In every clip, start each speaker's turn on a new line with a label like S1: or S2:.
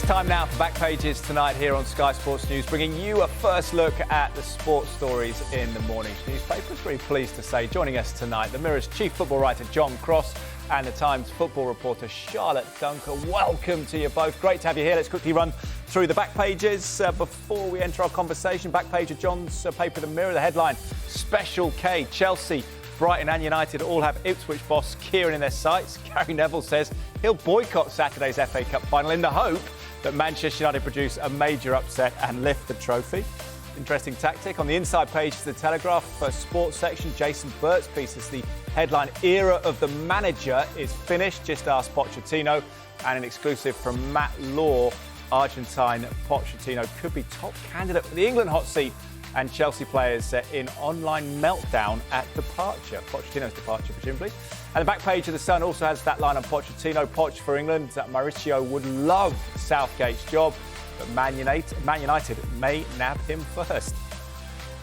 S1: It's time now for Back Pages tonight here on Sky Sports News, bringing you a first look at the sports stories in the morning's newspapers. Very pleased to say, joining us tonight, the Mirror's chief football writer John Cross and the Times football reporter Charlotte Duncker. Welcome to you both. Great to have you here. Let's quickly run through the back pages before we enter our conversation. Back page of John's paper, The Mirror, the headline, Special K, Chelsea, Brighton and United all have Ipswich boss Kieran in their sights. Gary Neville says he'll boycott Saturday's FA Cup final in the hope that Manchester United produce a major upset and lift the trophy. Interesting tactic. On the inside page of the Telegraph sports section, Jason Burt's piece is the headline, Era of the Manager is finished. Just ask Pochettino. And an exclusive from Matt Law, Argentine Pochettino could be top candidate for the England hot seat, and Chelsea players in online meltdown at departure. Pochettino's departure, presumably. And the back page of The Sun also has that line on Pochettino, Poch for England, that Mauricio would love Southgate's job, but Man United may nab him first.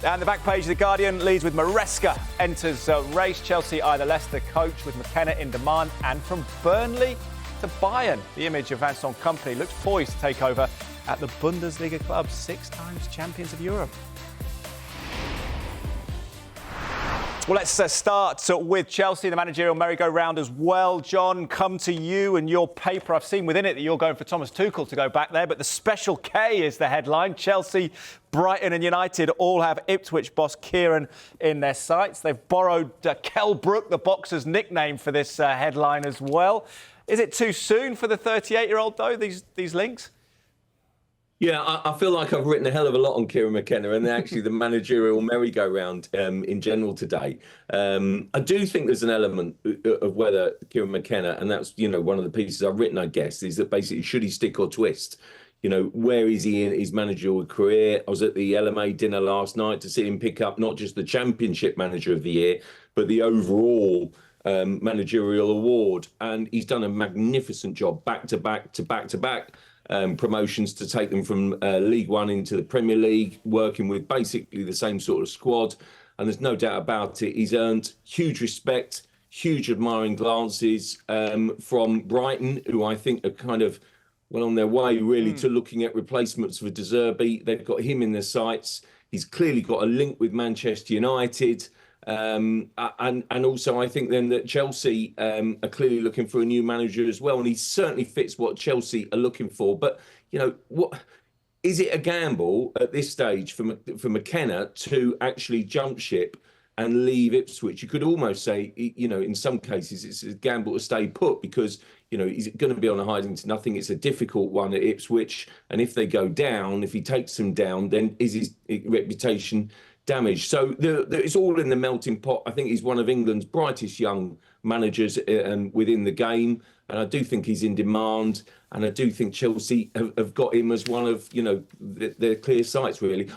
S1: And the back page of The Guardian leads with Maresca enters race. Chelsea either Leicester coach with McKenna in demand, and from Burnley to Bayern, the image of Vincent Kompany looks poised to take over at the Bundesliga club, 6 times champions of Europe. Well, let's start with Chelsea, the managerial merry-go-round as well. John, come to you and your paper. I've seen within it that you're going for Thomas Tuchel to go back there, but the Special K is the headline. Chelsea, Brighton and United all have Ipswich boss Kieran in their sights. They've borrowed Kell Brook, the boxer's nickname, for this headline as well. Is it too soon for the 38-year-old, though, these links?
S2: Yeah, I feel like I've written a hell of a lot on Kieran McKenna and actually the managerial merry-go-round in general today. I do think there's an element of whether Kieran McKenna, and that's, one of the pieces I've written, I guess, is that basically should he stick or twist? Where is he in his managerial career? I was at the LMA dinner last night to see him pick up not just the Championship Manager of the Year, but the overall managerial award. And he's done a magnificent job back-to-back promotions to take them from League One into the Premier League, working with basically the same sort of squad. And there's no doubt about it, he's earned huge respect, huge admiring glances from Brighton, who I think are kind of well on their way really to looking at replacements for De Zerbi. They've got him in their sights. He's clearly got a link with Manchester United. And also, I think then that Chelsea are clearly looking for a new manager as well, and he certainly fits what Chelsea are looking for. But what is it a gamble at this stage for McKenna to actually jump ship and leave Ipswich? You could almost say, in some cases, it's a gamble to stay put because he's going to be on a hiding to nothing. It's a difficult one at Ipswich, and if they go down, if he takes them down, then is his reputation damaged? So it's all in the melting pot. I think he's one of England's brightest young managers within the game, and I do think he's in demand, and I do think Chelsea have got him as one of their clear sights, really.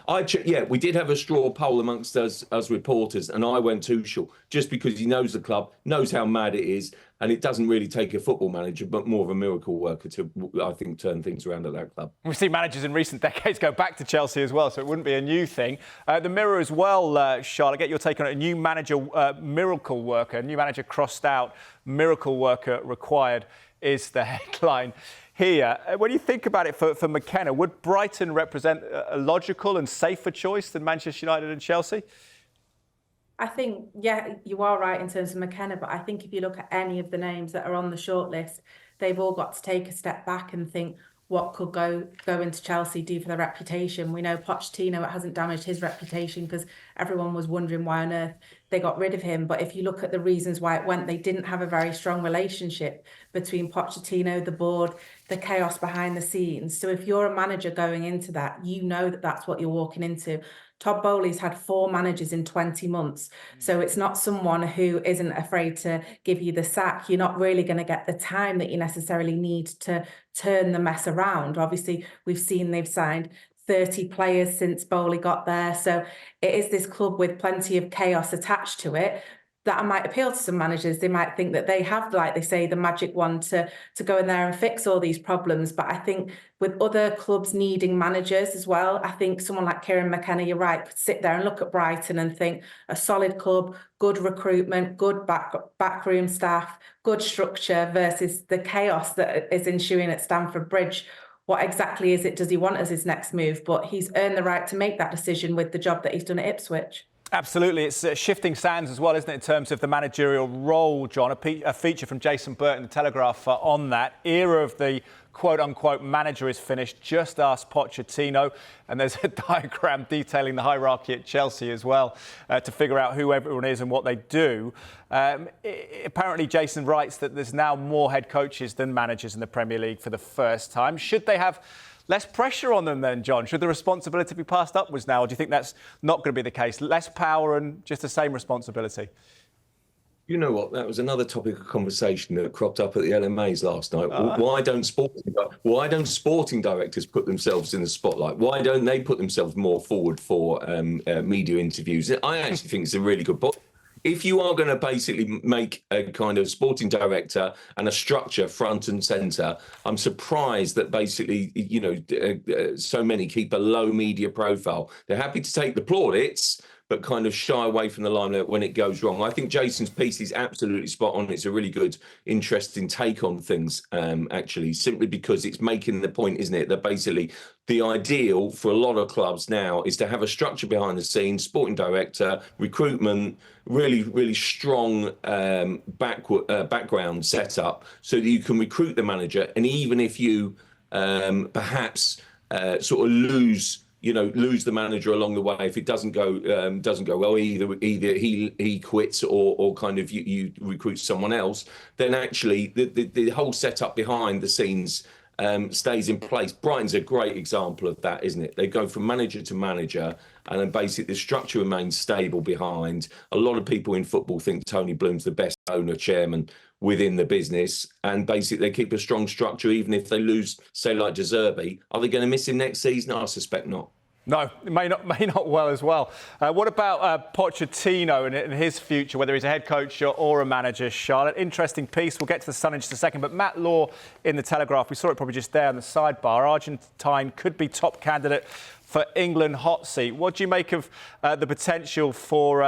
S2: We did have a straw poll amongst us reporters, and I went Tuchel just because he knows the club, knows how mad it is, and it doesn't really take a football manager, but more of a miracle worker to, I think, turn things around at that club.
S1: We've seen managers in recent decades go back to Chelsea as well, so it wouldn't be a new thing. The Mirror as well, Charlotte, get your take on it. A new manager, miracle worker, a new manager crossed out, miracle worker required is the headline here. When you think about it for McKenna, would Brighton represent a logical and safer choice than Manchester United and Chelsea?
S3: I think, yeah, you are right in terms of McKenna, but I think if you look at any of the names that are on the shortlist, they've all got to take a step back and think, what could go into Chelsea do for their reputation? We know Pochettino, it hasn't damaged his reputation because everyone was wondering why on earth they got rid of him. But if you look at the reasons why it went, they didn't have a very strong relationship between Pochettino, the board, the chaos behind the scenes. So if you're a manager going into that, you know that that's what you're walking into. Todd Bowley's had 4 managers in 20 months. So it's not someone who isn't afraid to give you the sack. You're not really going to get the time that you necessarily need to turn the mess around. Obviously, we've seen they've signed 30 players since Bowley got there. So it is this club with plenty of chaos attached to it. That might appeal to some managers. They might think that they have, like they say, the magic wand to go in there and fix all these problems. But I think with other clubs needing managers as well, I think someone like Kieran McKenna, you're right, could sit there and look at Brighton and think a solid club, good recruitment, good backroom staff, good structure versus the chaos that is ensuing at Stamford Bridge. what exactly is it does he want as his next move, but he's earned the right to make that decision with the job that he's done at Ipswich.
S1: Absolutely. It's shifting sands as well, isn't it, in terms of the managerial role, John? A feature from Jason Burt in The Telegraph on that. Era of the quote-unquote manager is finished. Just ask Pochettino. And there's a diagram detailing the hierarchy at Chelsea as well to figure out who everyone is and what they do. Apparently, Jason writes that there's now more head coaches than managers in the Premier League for the first time. Should they have less pressure on them then, John? Should the responsibility be passed upwards now? Or do you think that's not going to be the case? Less power and just the same responsibility?
S2: You know what? That was another topic of conversation that cropped up at the LMAs last night. Why don't sporting directors put themselves in the spotlight? Why don't they put themselves more forward for media interviews? I actually think it's a really good point. If you are going to basically make a kind of sporting director and a structure front and centre, I'm surprised that basically, so many keep a low media profile. They're happy to take the plaudits, but kind of shy away from the limelight when it goes wrong. I think Jason's piece is absolutely spot on. It's a really good, interesting take on things, actually, simply because it's making the point, isn't it, that basically the ideal for a lot of clubs now is to have a structure behind the scenes, sporting director, recruitment, really, really strong background setup so that you can recruit the manager. And even if you perhaps sort of lose the manager along the way, if it doesn't go well, either he quits or kind of you recruit someone else, then actually the whole setup behind the scenes stays in place. Brighton's a great example of that, isn't it? They go from manager to manager, and then basically the structure remains stable behind. A lot of people in football think Tony Bloom's the best owner, chairman within the business, and basically they keep a strong structure even if they lose, say, like De Zerbi. Are they going to miss him next season? I suspect not.
S1: No, it may not well as well. What about Pochettino and his future, whether he's a head coach or a manager, Charlotte? Interesting piece. We'll get to the Sun in just a second. But Matt Law in The Telegraph, we saw it probably just there on the sidebar. Argentine could be top candidate for England hot seat. What do you make of the potential for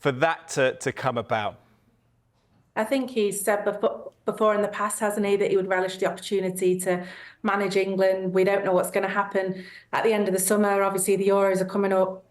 S1: that to come about?
S3: I think he's said before in the past, hasn't he, that he would relish the opportunity to manage England. We don't know what's going to happen at the end of the summer. Obviously, the Euros are coming up.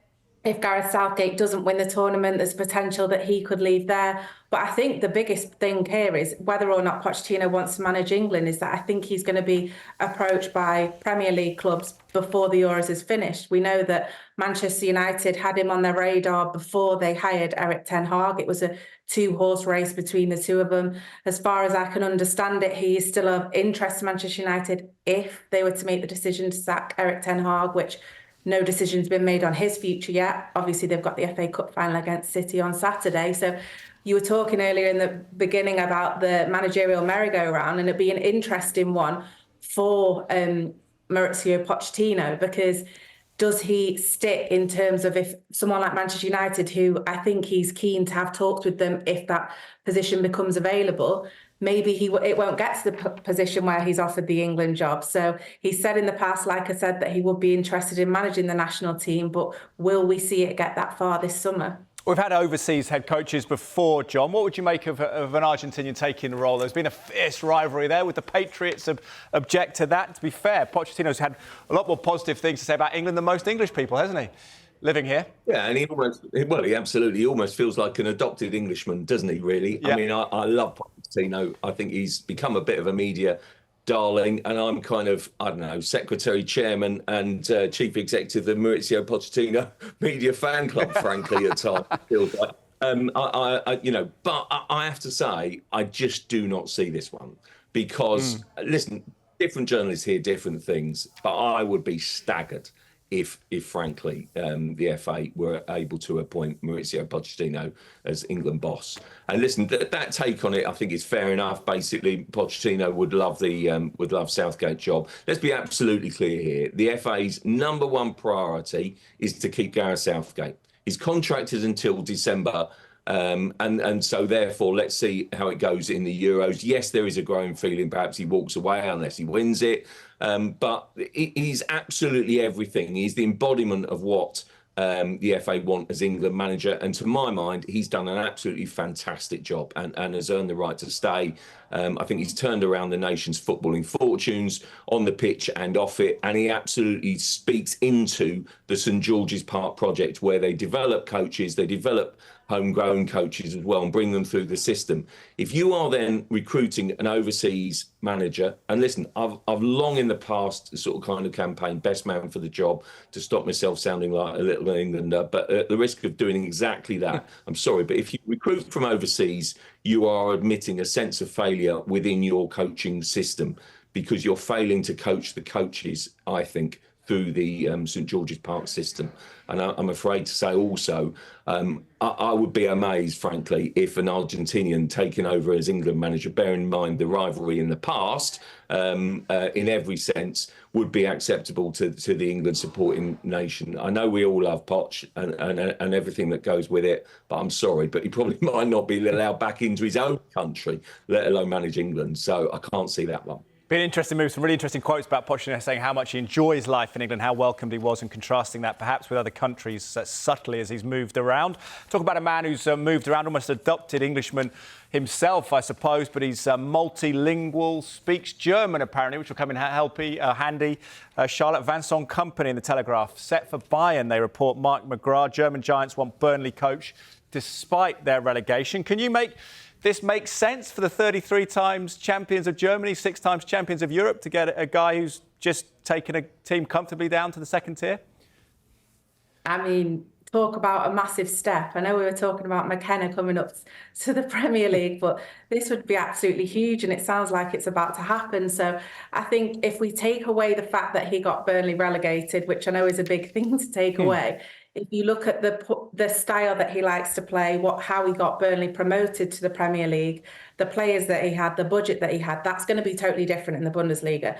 S3: If Gareth Southgate doesn't win the tournament, there's potential that he could leave there. But I think the biggest thing here is whether or not Pochettino wants to manage England is that I think he's going to be approached by Premier League clubs before the Euros is finished. We know that Manchester United had him on their radar before they hired Erik ten Hag. It was a two-horse race between the two of them. As far as I can understand it, he is still of interest to Manchester United if they were to make the decision to sack Erik ten Hag, which no decision's been made on his future yet. Obviously, they've got the FA Cup final against City on Saturday. So you were talking earlier in the beginning about the managerial merry-go-round, and it'd be an interesting one for Mauricio Pochettino, because does he stick in terms of if someone like Manchester United, who I think he's keen to have talks with them if that position becomes available, maybe it won't get to the position where he's offered the England job. So he said in the past, like I said, that he would be interested in managing the national team, but will we see it get that far this summer?
S1: We've had overseas head coaches before, John. What would you make of an Argentinian taking the role? There's been a fierce rivalry there. Would the Patriots object to that? To be fair, Pochettino's had a lot more positive things to say about England than most English people, hasn't he? Living here.
S2: Yeah, and he almost feels like an adopted Englishman, doesn't he, really? Yeah. I mean, I love Pochettino. I think he's become a bit of a media darling, and I'm kind of, I don't know, secretary, chairman and chief executive of the Mauricio Pochettino media fan club, frankly, at times. It feels like. But I have to say, I just do not see this one because, listen, different journalists hear different things, but I would be staggered if frankly, the FA were able to appoint Mauricio Pochettino as England boss. And listen, that take on it, I think, is fair enough. Basically, Pochettino would love Southgate job. Let's be absolutely clear here. The FA's number one priority is to keep Gareth Southgate. He's contracted until December. And so therefore, let's see how it goes in the Euros. Yes, there is a growing feeling perhaps he walks away unless he wins it. But he's absolutely everything. He's the embodiment of what the FA want as England manager. And to my mind, he's done an absolutely fantastic job and has earned the right to stay. I think he's turned around the nation's footballing fortunes on the pitch and off it. And he absolutely speaks into the St George's Park project, where they develop coaches, they develop homegrown coaches as well, and bring them through the system. If you are then recruiting an overseas manager, and listen, I've long in the past sort of kind of campaign best man for the job, to stop myself sounding like a little Englander, but at the risk of doing exactly that, I'm sorry, but if you recruit from overseas, you are admitting a sense of failure within your coaching system, because you're failing to coach the coaches, I think, through the St George's Park system. And I'm afraid to say also, I would be amazed, frankly, if an Argentinian taking over as England manager, bearing in mind the rivalry in the past, in every sense, would be acceptable to the England supporting nation. I know we all love Poch and everything that goes with it, but I'm sorry, but he probably might not be allowed back into his own country, let alone manage England. So I can't see that one.
S1: Been an interesting move, some really interesting quotes about Pochettino saying how much he enjoys life in England, how welcomed he was, and contrasting that perhaps with other countries subtly as he's moved around. Talk about a man who's moved around, almost adopted Englishman himself, I suppose, but he's multilingual, speaks German apparently, which will come in handy. Charlotte Vincent Kompany in the Telegraph, set for Bayern, they report. Mark McGrath, German Giants want Burnley coach despite their relegation. Can you make this makes sense for the 33 times champions of Germany, 6 times champions of Europe, to get a guy who's just taken a team comfortably down to the second tier?
S3: I mean, talk about a massive step. I know we were talking about McKenna coming up to the Premier League, but this would be absolutely huge, and it sounds like it's about to happen. So I think if we take away the fact that he got Burnley relegated, which I know is a big thing to take away, if you look at the style that he likes to play, how he got Burnley promoted to the Premier League, the players that he had, the budget that he had, that's going to be totally different in the Bundesliga.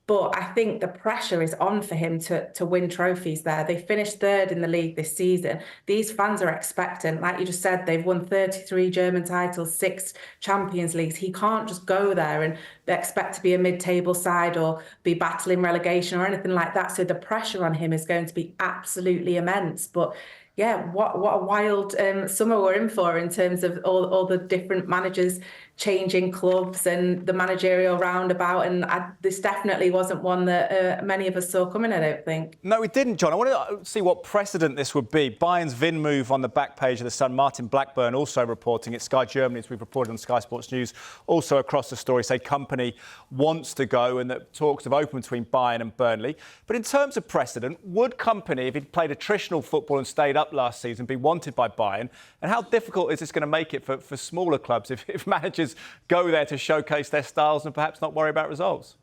S3: But I think the pressure is on for him to win trophies there. They finished third in the league this season. These fans are expectant. Like you just said, they've won 33 German titles, 6 Champions Leagues. He can't just go there and expect to be a mid-table side or be battling relegation or anything like that. So the pressure on him is going to be absolutely immense. But yeah, what a wild summer we're in for in terms of all the different managers changing clubs and the managerial roundabout. And this definitely wasn't one that many of us saw coming, I don't think.
S1: No, we didn't, John. I want to see what precedent this would be. Bayern's Vin move on the back page of the Sun. Martin Blackburn also reporting it. Sky Germany, as we've reported on Sky Sports News, also across the story, say Kompany wants to go and that talks have opened between Bayern and Burnley. But in terms of precedent, would Kompany, if he'd played attritional football and stayed up last season, be wanted by Bayern? And how difficult is this going to make it for smaller clubs if managers go there to showcase their styles and perhaps not worry about results?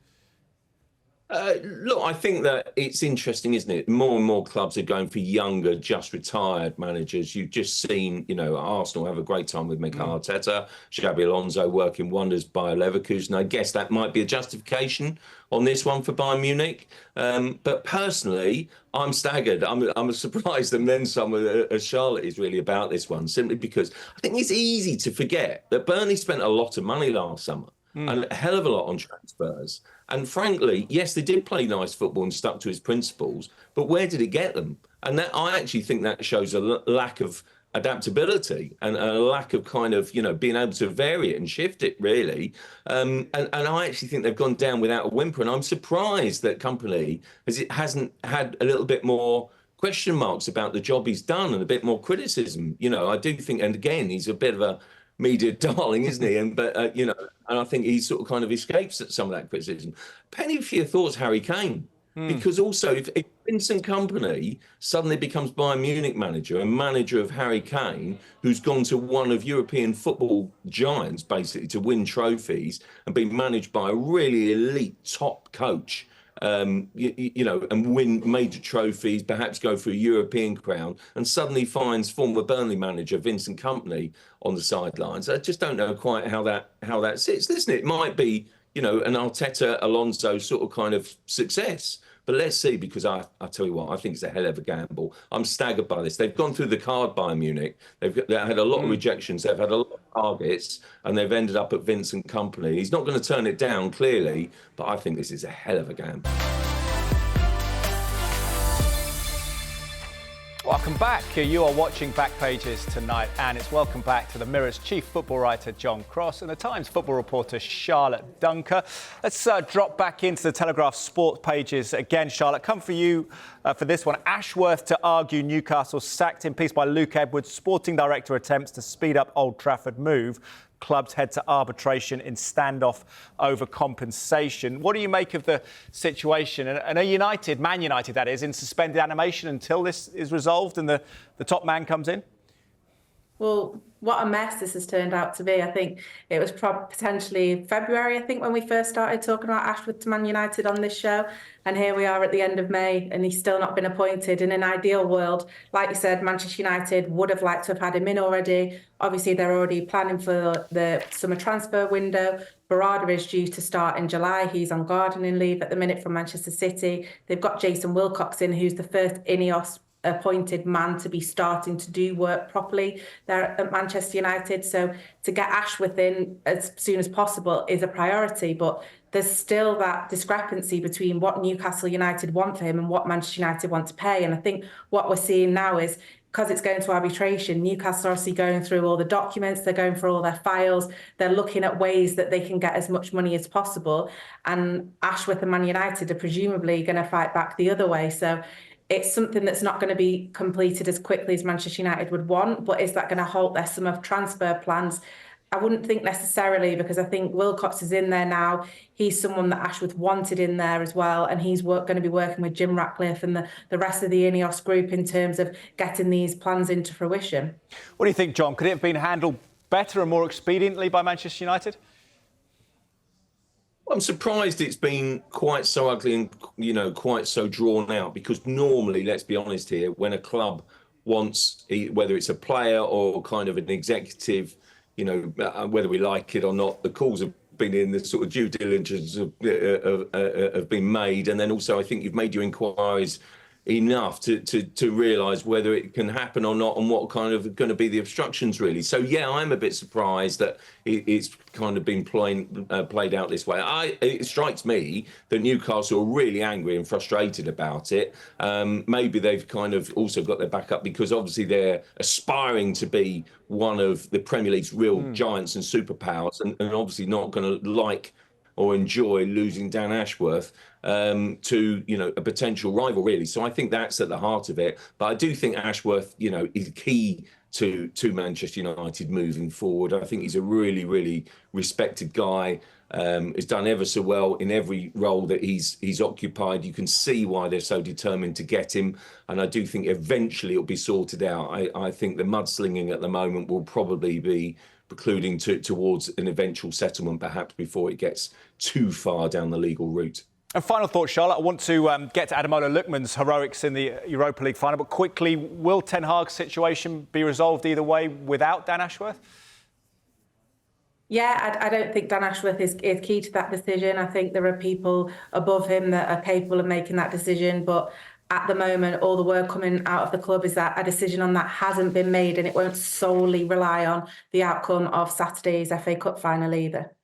S2: Look, I think that it's interesting, isn't it? More and more clubs are going for younger, just retired managers. You've just seen, Arsenal have a great time with Mikel Arteta, Xabi Alonso working wonders by Leverkusen. I guess that might be a justification on this one for Bayern Munich. But personally, I'm staggered. I'm surprised, and then some as Charlotte is really about this one, simply because I think it's easy to forget that Burnley spent a lot of money last summer. And a hell of a lot on transfers. And frankly, yes, they did play nice football and stuck to his principles, but where did it get them? And that, I actually think that shows a lack of adaptability and a lack of kind of, being able to vary it and shift it, really. And I actually think they've gone down without a whimper. And I'm surprised that Kompany hasn't had a little bit more question marks about the job he's done and a bit more criticism. I do think, and again, he's a bit of a media darling, isn't he? And and I think he sort of kind of escapes some of that criticism. Penny for your thoughts, Harry Kane, because also if Vincent Kompany suddenly becomes Bayern Munich manager and manager of Harry Kane, who's gone to one of European football giants basically to win trophies and be managed by a really elite top coach. And win major trophies, perhaps go for a European crown, and suddenly finds former Burnley manager Vincent Kompany on the sidelines. I just don't know quite how that sits. Listen, it might be, an Arteta Alonso sort of kind of success. But let's see, because I tell you what, I think it's a hell of a gamble. I'm staggered by this. They've gone through the card by Munich. They've had a lot of rejections. They've had a lot of targets, and they've ended up at Vincent Kompany. He's not going to turn it down, clearly, but I think this is a hell of a gamble.
S1: Welcome back. You are watching Back Pages tonight, and it's welcome back to the Mirror's chief football writer, John Cross, and the Times football reporter, Charlotte Duncker. Let's drop back into the Telegraph sports pages again, Charlotte. Come for you for this one. Ashworth to argue Newcastle sacked in piece by Luke Edwards. Sporting director attempts to speed up Old Trafford move. Clubs head to arbitration in standoff over compensation. What do you make of the situation? And are Man United that is, in suspended animation until this is resolved and the top man comes in?
S3: Well, what a mess this has turned out to be. I think it was potentially February, when we first started talking about Ashworth to Man United on this show. And here we are at the end of May, and he's still not been appointed. In an ideal world, like you said, Manchester United would have liked to have had him in already. Obviously, they're already planning for the summer transfer window. Barada is due to start in July. He's on gardening leave at the minute from Manchester City. They've got Jason Wilcox in, who's the first Ineos appointed man to be starting to do work properly there at Manchester United. So to get Ashworth in as soon as possible is a priority, but there's still that discrepancy between what Newcastle United want for him and what Manchester United want to pay. And I think what we're seeing now is, because it's going to arbitration, Newcastle are obviously going through all the documents, they're going through all their files, they're looking at ways that they can get as much money as possible. And Ashworth and Man United are presumably going to fight back the other way. So it's something that's not going to be completed as quickly as Manchester United would want, but is that going to halt their summer transfer plans? I wouldn't think necessarily, because I think Wilcox is in there now. He's someone that Ashworth wanted in there as well, and he's going to be working with Jim Ratcliffe and the rest of the Ineos group in terms of getting these plans into fruition.
S1: What do you think, John? Could it have been handled better and more expediently by Manchester United?
S2: I'm surprised it's been quite so ugly and, quite so drawn out, because normally, let's be honest here, when a club wants, whether it's a player or kind of an executive, whether we like it or not, the calls have been in, the sort of due diligence have been made. And then also, I think you've made your inquiries enough to realise whether it can happen or not, and what kind of going to be the obstructions, really. So yeah, I'm a bit surprised that it's kind of been played out this way. It strikes me that Newcastle are really angry and frustrated about it. Maybe they've kind of also got their back up, because obviously they're aspiring to be one of the Premier League's real giants and superpowers, and obviously not going to like or enjoy losing Dan Ashworth to a potential rival, really. So I think that's at the heart of it. But I do think Ashworth, is key to Manchester United moving forward. I think he's a really, really respected guy. Has done ever so well in every role that he's occupied. You can see why they're so determined to get him, and I do think eventually it'll be sorted out. I think the mudslinging at the moment will probably be precluding towards an eventual settlement, perhaps before it gets too far down the legal route.
S1: And final thought, Charlotte, I want to get to Ademola Lookman's heroics in the Europa League final, but quickly, will Ten Hag's situation be resolved either way without Dan Ashworth?
S3: Yeah, I don't think Dan Ashworth is key to that decision. I think there are people above him that are capable of making that decision, but at the moment, all the word coming out of the club is that a decision on that hasn't been made, and it won't solely rely on the outcome of Saturday's FA Cup final either.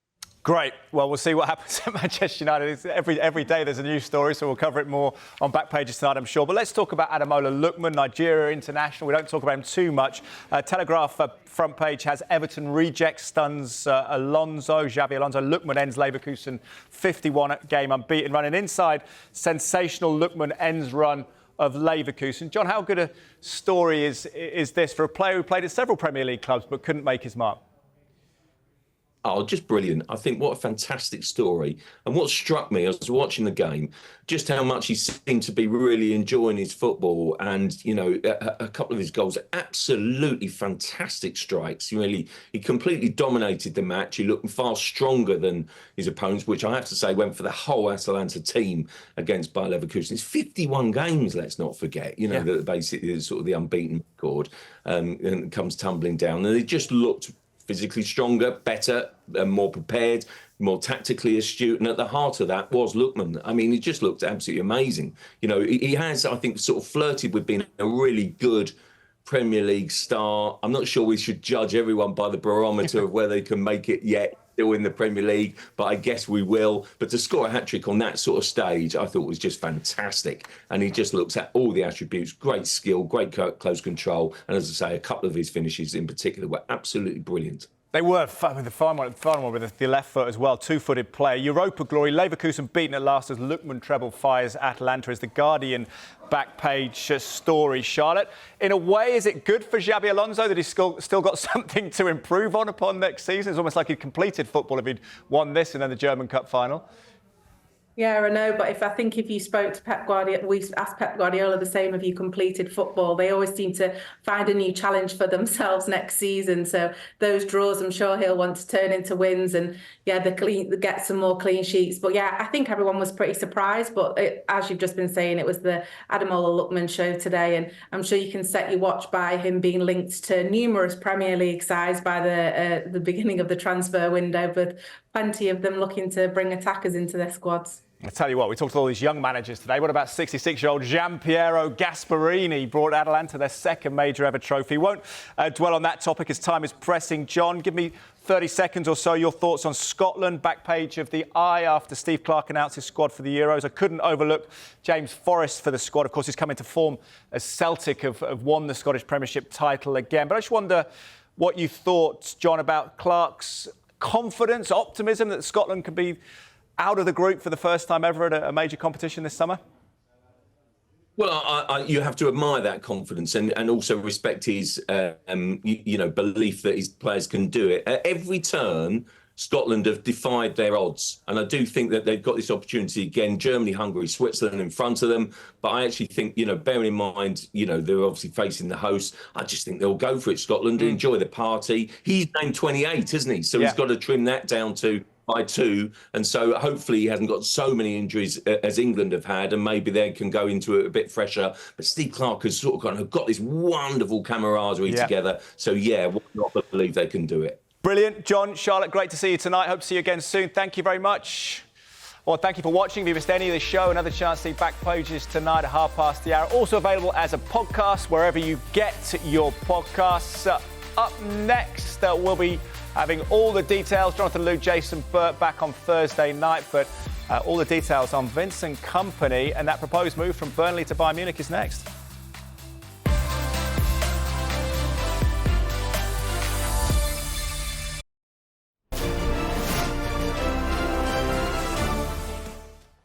S1: Great. Well, we'll see what happens at Manchester United. Every day there's a new story, so we'll cover it more on Back Pages tonight, I'm sure. But let's talk about Ademola Lookman, Nigeria international. We don't talk about him too much. Telegraph front page has Everton reject stuns Xabi Alonso. Lookman ends Leverkusen 51-game unbeaten run. And inside, sensational Lookman ends run of Leverkusen. John, how good a story is this for a player who played at several Premier League clubs but couldn't make his mark?
S2: Oh, just brilliant. I think what a fantastic story. And what struck me, I was watching the game, just how much he seemed to be really enjoying his football. And, a couple of his goals are absolutely fantastic strikes. He completely dominated the match. He looked far stronger than his opponents, which I have to say went for the whole Atalanta team against Bayer Leverkusen. It's 51 games, let's not forget, that basically is sort of the unbeaten record, and comes tumbling down. And it just looked physically stronger, better, more prepared, more tactically astute. And at the heart of that was Lookman. I mean, he just looked absolutely amazing. He has, I think, sort of flirted with being a really good Premier League star. I'm not sure we should judge everyone by the barometer of where they can make it yet. still in the Premier League, but I guess we will. But to score a hat-trick on that sort of stage, I thought was just fantastic. And he just looks at all the attributes, great skill, great close control. And as I say, a couple of his finishes in particular were absolutely brilliant.
S1: They were with the final one with the left foot as well, two-footed player. Europa glory, Leverkusen beaten at last as Lookman treble fires Atalanta is the Guardian back page story. Charlotte, in a way, is it good for Xabi Alonso that he's still got something to improve on upon next season? It's almost like he'd completed football if he'd won this and then the German Cup final.
S3: Yeah, I know, but if you spoke to Pep Guardiola, we asked Pep Guardiola the same, have you completed football? They always seem to find a new challenge for themselves next season. So those draws, I'm sure he'll want to turn into wins and get some more clean sheets. But yeah, I think everyone was pretty surprised. But as you've just been saying, it was the Ademola Lookman show today, and I'm sure you can set your watch by him being linked to numerous Premier League sides by the beginning of the transfer window, with plenty of them looking to bring attackers into their squads.
S1: I tell you what, we talked to all these young managers today. What about 66-year-old Gianpiero Gasperini? Brought Atalanta their second major ever trophy. Won't dwell on that topic as time is pressing. John, give me 30 seconds or so your thoughts on Scotland. Back page of the Eye after Steve Clarke announced his squad for the Euros. I couldn't overlook James Forrest for the squad. Of course, he's come into form as Celtic have won the Scottish Premiership title again. But I just wonder what you thought, John, about Clarke's confidence, optimism that Scotland could be out of the group for the first time ever at a major competition this summer?
S2: Well, you have to admire that confidence and also respect his, belief that his players can do it. At every turn, Scotland have defied their odds. And I do think that they've got this opportunity again, Germany, Hungary, Switzerland in front of them. But I actually think, bearing in mind, they're obviously facing the hosts, I just think they'll go for it, Scotland, enjoy the party. He's named 28, isn't he? So he's got to trim that down by 2, and so hopefully he hasn't got so many injuries as England have had, and maybe they can go into it a bit fresher. But Steve Clarke has sort of kind of got this wonderful camaraderie together. So yeah, why not believe they can do it?
S1: Brilliant. John, Charlotte, great to see you tonight. Hope to see you again soon. Thank you very much. Well, thank you for watching. If you missed any of the show, another chance to see back pages tonight at hour. Also available as a podcast wherever you get your podcasts. Up next, we'll be having all the details. Jonathan Liu, Jason Burt back on Thursday night. But all the details on Vincent Kompany and that proposed move from Burnley to Bayern Munich is next.